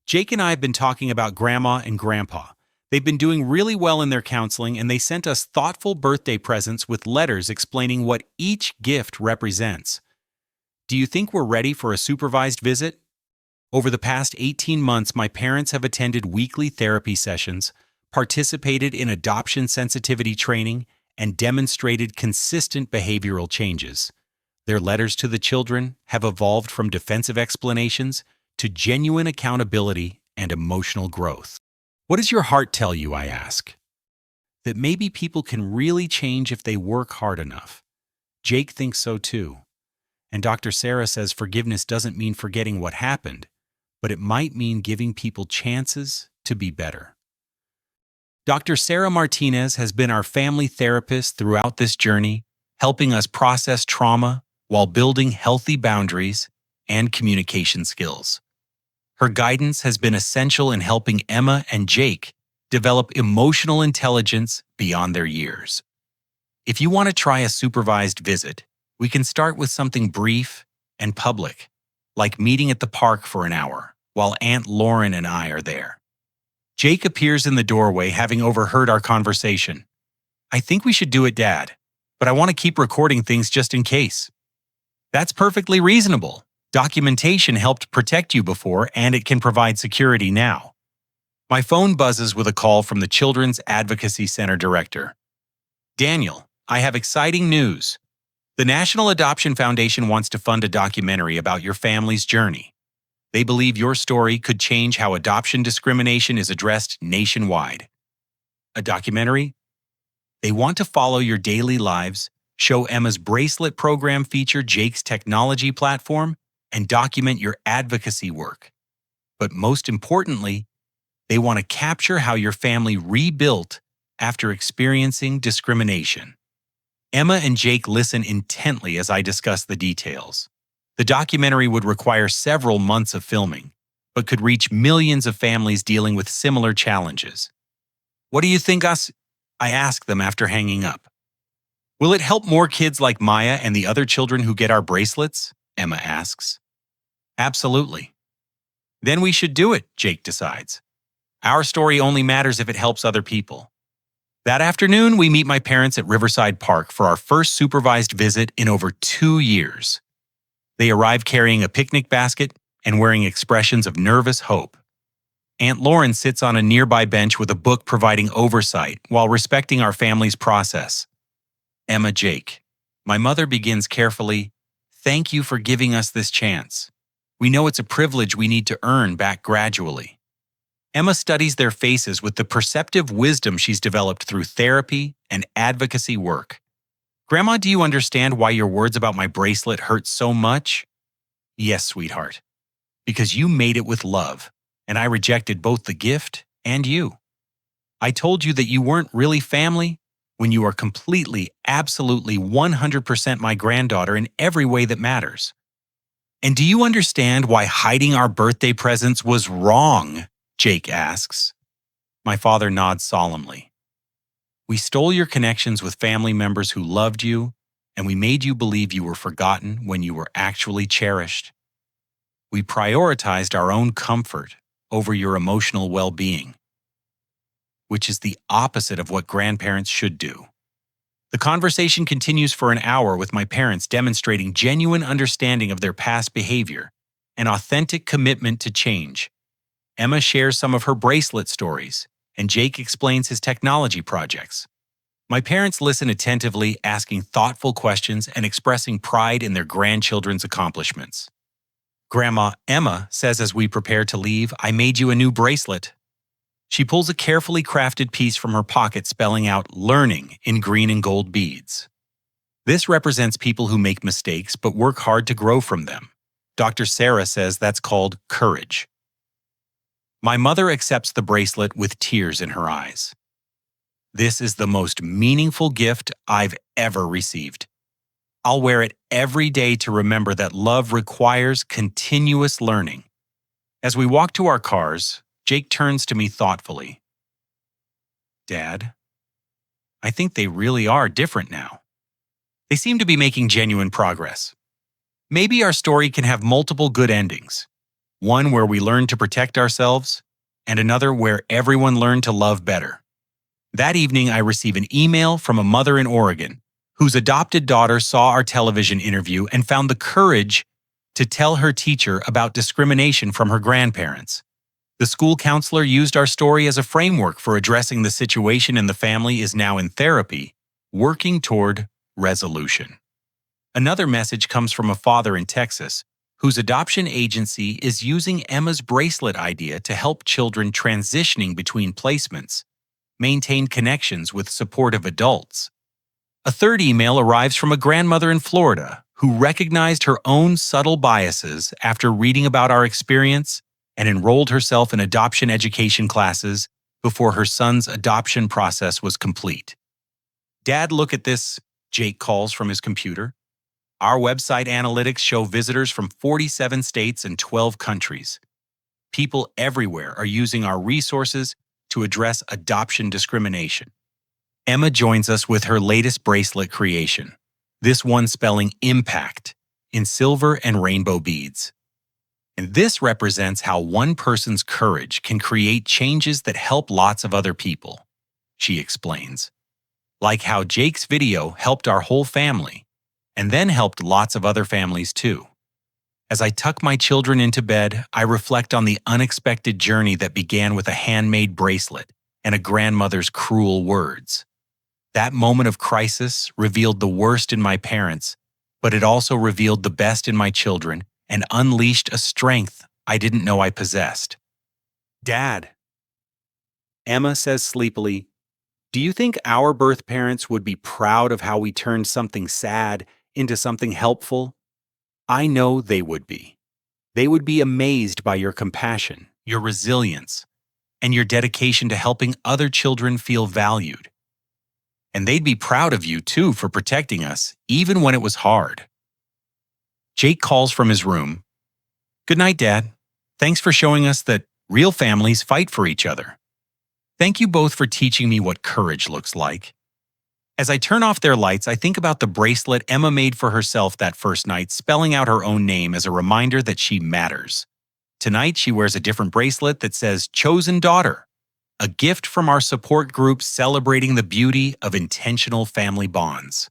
Jake and I have been talking about Grandma and Grandpa. They've been doing really well in their counseling, and they sent us thoughtful birthday presents with letters explaining what each gift represents. "Do you think we're ready for a supervised visit?" Over the past 18 months, my parents have attended weekly therapy sessions, participated in adoption sensitivity training, and demonstrated consistent behavioral changes. Their letters to the children have evolved from defensive explanations to genuine accountability and emotional growth. "What does your heart tell you?" I ask. "That maybe people can really change if they work hard enough." Jake thinks so too. And Dr. Sarah says forgiveness doesn't mean forgetting what happened, but it might mean giving people chances to be better. Dr. Sarah Martinez has been our family therapist throughout this journey, helping us process trauma while building healthy boundaries and communication skills. Her guidance has been essential in helping Emma and Jake develop emotional intelligence beyond their years. If you want to try a supervised visit, we can start with something brief and public, like meeting at the park for an hour while Aunt Lauren and I are there. Jake appears in the doorway, having overheard our conversation. "I think we should do it, Dad, but I want to keep recording things just in case." "That's perfectly reasonable. Documentation helped protect you before, and it can provide security now." My phone buzzes with a call from the Children's Advocacy Center director. "Daniel, I have exciting news. The National Adoption Foundation wants to fund a documentary about your family's journey. They believe your story could change how adoption discrimination is addressed nationwide." "A documentary?" "They want to follow your daily lives, show Emma's bracelet program, feature Jake's technology platform, and document your advocacy work. But most importantly, they want to capture how your family rebuilt after experiencing discrimination." Emma and Jake listen intently as I discuss the details. The documentary would require several months of filming, but could reach millions of families dealing with similar challenges. "What do you think I ask them after hanging up. "Will it help more kids like Maya and the other children who get our bracelets?" Emma asks. "Absolutely." "Then we should do it," Jake decides. "Our story only matters if it helps other people." That afternoon, we meet my parents at Riverside Park for our first supervised visit in over 2 years. They arrive carrying a picnic basket and wearing expressions of nervous hope. Aunt Lauren sits on a nearby bench with a book providing oversight while respecting our family's process. Emma, Jake. My mother begins carefully, "Thank you for giving us this chance. We know it's a privilege we need to earn back gradually." Emma studies their faces with the perceptive wisdom she's developed through therapy and advocacy work. "Grandma, do you understand why your words about my bracelet hurt so much?" "Yes, sweetheart. Because you made it with love, and I rejected both the gift and you. I told you that you weren't really family when you are completely, absolutely 100% my granddaughter in every way that matters." "And do you understand why hiding our birthday presents was wrong?" Jake asks. My father nods solemnly. "We stole your connections with family members who loved you, and we made you believe you were forgotten when you were actually cherished. We prioritized our own comfort over your emotional well-being, which is the opposite of what grandparents should do." The conversation continues for an hour with my parents demonstrating genuine understanding of their past behavior and authentic commitment to change. Emma shares some of her bracelet stories, and Jake explains his technology projects. My parents listen attentively, asking thoughtful questions and expressing pride in their grandchildren's accomplishments. Grandma Emma says as we prepare to leave, "I made you a new bracelet." She pulls a carefully crafted piece from her pocket, spelling out "learning" in green and gold beads. This represents people who make mistakes but work hard to grow from them. Dr. Sarah says that's called courage. My mother accepts the bracelet with tears in her eyes. "This is the most meaningful gift I've ever received. I'll wear it every day to remember that love requires continuous learning." As we walk to our cars, Jake turns to me thoughtfully. "Dad, I think they really are different now. They seem to be making genuine progress. Maybe our story can have multiple good endings. One where we learn to protect ourselves, and another where everyone learned to love better." That evening, I receive an email from a mother in Oregon whose adopted daughter saw our television interview and found the courage to tell her teacher about discrimination from her grandparents. The school counselor used our story as a framework for addressing the situation, and the family is now in therapy, working toward resolution. Another message comes from a father in Texas whose adoption agency is using Emma's bracelet idea to help children transitioning between placements maintain connections with supportive adults. A third email arrives from a grandmother in Florida who recognized her own subtle biases after reading about our experience and enrolled herself in adoption education classes before her son's adoption process was complete. "Dad, look at this," Jake calls from his computer. "Our website analytics show visitors from 47 states and 12 countries. People everywhere are using our resources to address adoption discrimination." Emma joins us with her latest bracelet creation, this one spelling impact in silver and rainbow beads. And this represents how one person's courage can create changes that help lots of other people, she explains. Like how Jake's video helped our whole family, and then helped lots of other families too. As I tuck my children into bed, I reflect on the unexpected journey that began with a handmade bracelet and a grandmother's cruel words. That moment of crisis revealed the worst in my parents, but it also revealed the best in my children and unleashed a strength I didn't know I possessed. "Dad," Emma says sleepily, "do you think our birth parents would be proud of how we turned something sad into something helpful?" I know they would be. They would be amazed by your compassion, your resilience, and your dedication to helping other children feel valued. And they'd be proud of you, too, for protecting us, even when it was hard. Jake calls from his room. "Good night, Dad. Thanks for showing us that real families fight for each other. Thank you both for teaching me what courage looks like." As I turn off their lights, I think about the bracelet Emma made for herself that first night, spelling out her own name as a reminder that she matters. Tonight, she wears a different bracelet that says "Chosen Daughter," a gift from our support group celebrating the beauty of intentional family bonds.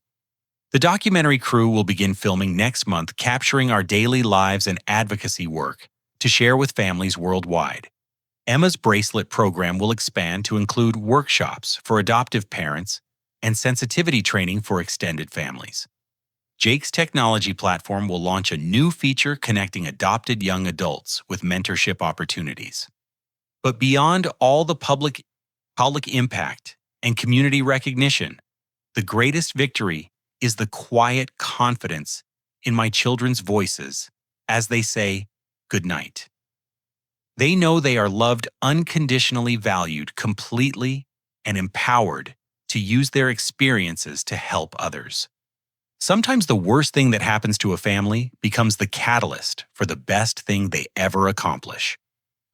The documentary crew will begin filming next month, capturing our daily lives and advocacy work to share with families worldwide. Emma's bracelet program will expand to include workshops for adoptive parents and sensitivity training for extended families. Jake's technology platform will launch a new feature connecting adopted young adults with mentorship opportunities. But beyond all the public impact and community recognition, the greatest victory is the quiet confidence in my children's voices as they say good night. They know they are loved, unconditionally valued, completely, and empowered to use their experiences to help others. Sometimes the worst thing that happens to a family becomes the catalyst for the best thing they ever accomplish.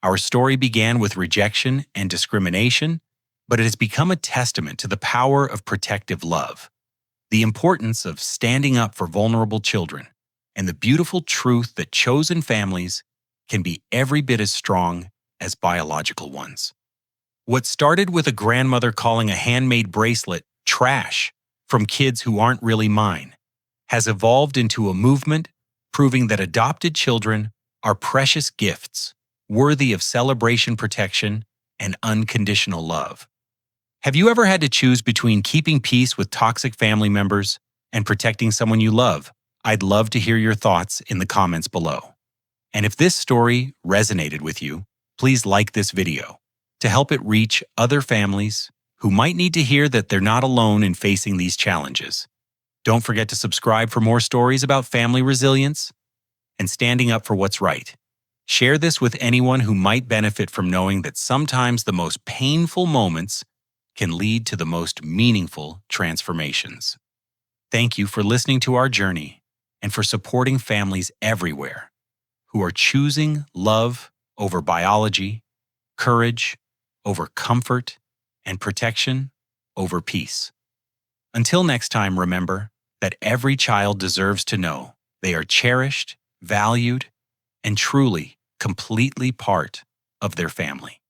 Our story began with rejection and discrimination, but it has become a testament to the power of protective love, the importance of standing up for vulnerable children, and the beautiful truth that chosen families can be every bit as strong as biological ones. What started with a grandmother calling a handmade bracelet trash from kids who aren't really mine has evolved into a movement proving that adopted children are precious gifts, worthy of celebration, protection, and unconditional love. Have you ever had to choose between keeping peace with toxic family members and protecting someone you love? I'd love to hear your thoughts in the comments below. And if this story resonated with you, please like this video to help it reach other families who might need to hear that they're not alone in facing these challenges. Don't forget to subscribe for more stories about family resilience and standing up for what's right. Share this with anyone who might benefit from knowing that sometimes the most painful moments can lead to the most meaningful transformations. Thank you for listening to our journey and for supporting families everywhere who are choosing love over biology, courage over comfort, and protection over peace. Until next time, remember that every child deserves to know they are cherished, valued, and truly, completely part of their family.